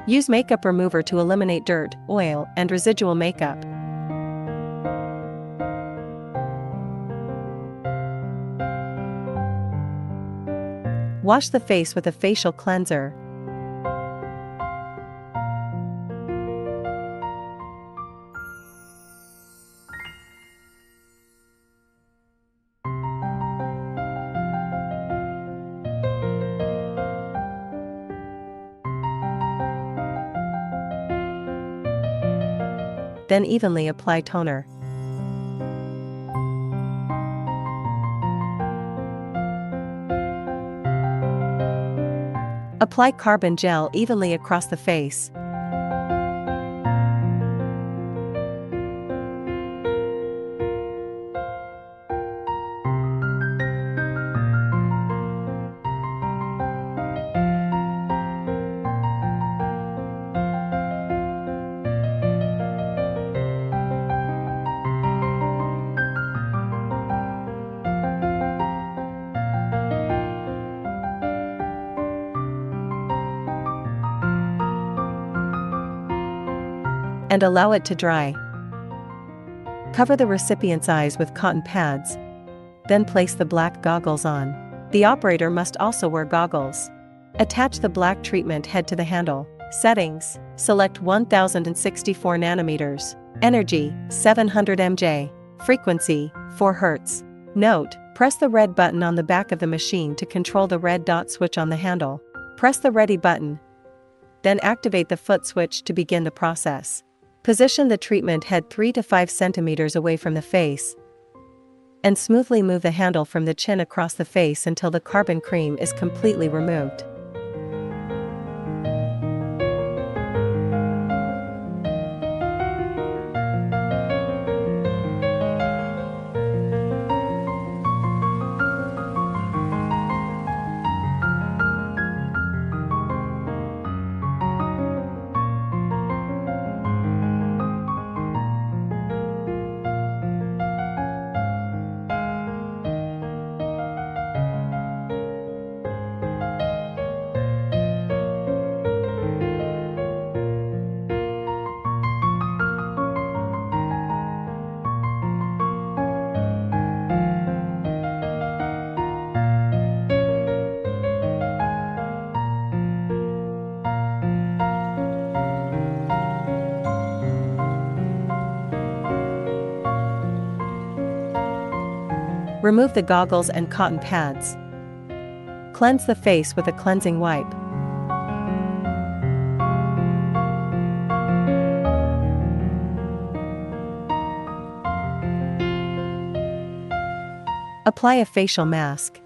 Use makeup remover to eliminate dirt, oil, and residual makeup. Wash the face with a facial cleanser. Then evenly apply toner. Apply carbon gel evenly across the face. And allow it to dry. Cover the recipient's eyes with cotton pads. Then place the black goggles on. The operator must also wear goggles. Attach the black treatment head to the handle. Settings: select 1064 nanometers. Energy: 700 mJ. Frequency: 4 Hz. Note: press the red button on the back of the machine to control the red dot switch on the handle. Press the ready button. Then activate the foot switch to begin the process. Position the treatment head 3 to 5 centimeters away from the face, and smoothly move the handle from the chin across the face until the carbon cream is completely removed. Remove the goggles and cotton pads. Cleanse the face with a cleansing wipe. Apply a facial mask.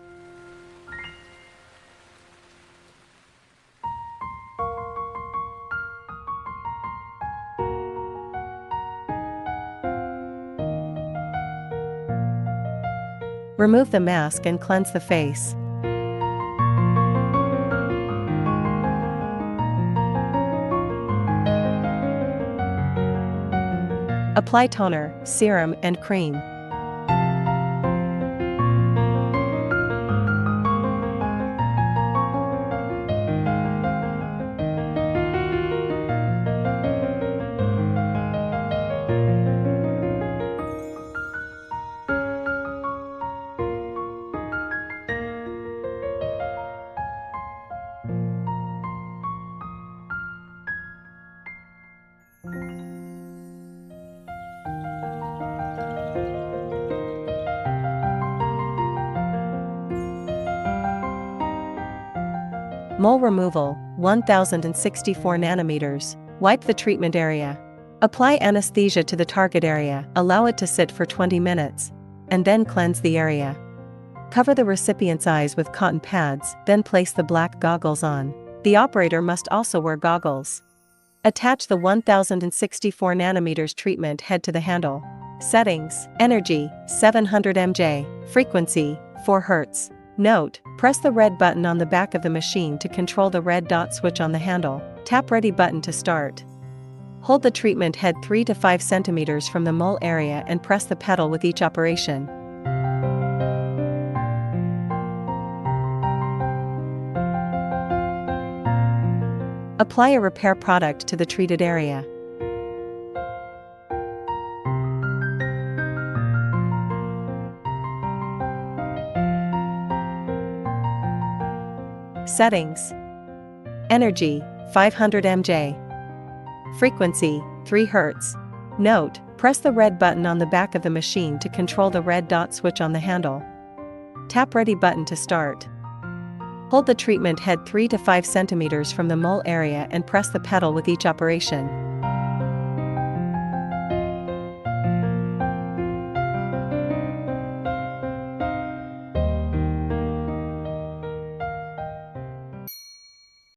Remove the mask and cleanse the face. Apply toner, serum, and cream. Mole removal, 1064 nanometers. Wipe the treatment area. Apply anesthesia to the target area, allow it to sit for 20 minutes, and then cleanse the area. Cover the recipient's eyes with cotton pads, then place the black goggles on. The operator must also wear goggles. Attach the 1064 nanometers treatment head to the handle. Settings: energy, 700 mJ. Frequency, 4 Hz. Note: press the red button on the back of the machine to control the red dot switch on the handle. Tap ready button to start. Hold the treatment head 3 to 5 centimeters from the mole area and press the pedal with each operation. Apply a repair product to the treated area. Settings. Energy, 500 mJ. Frequency, 3 Hz. Note, press the red button on the back of the machine to control the red dot switch on the handle. Tap Ready button to start. Hold the treatment head 3 to 5 cm from the mole area and press the pedal with each operation.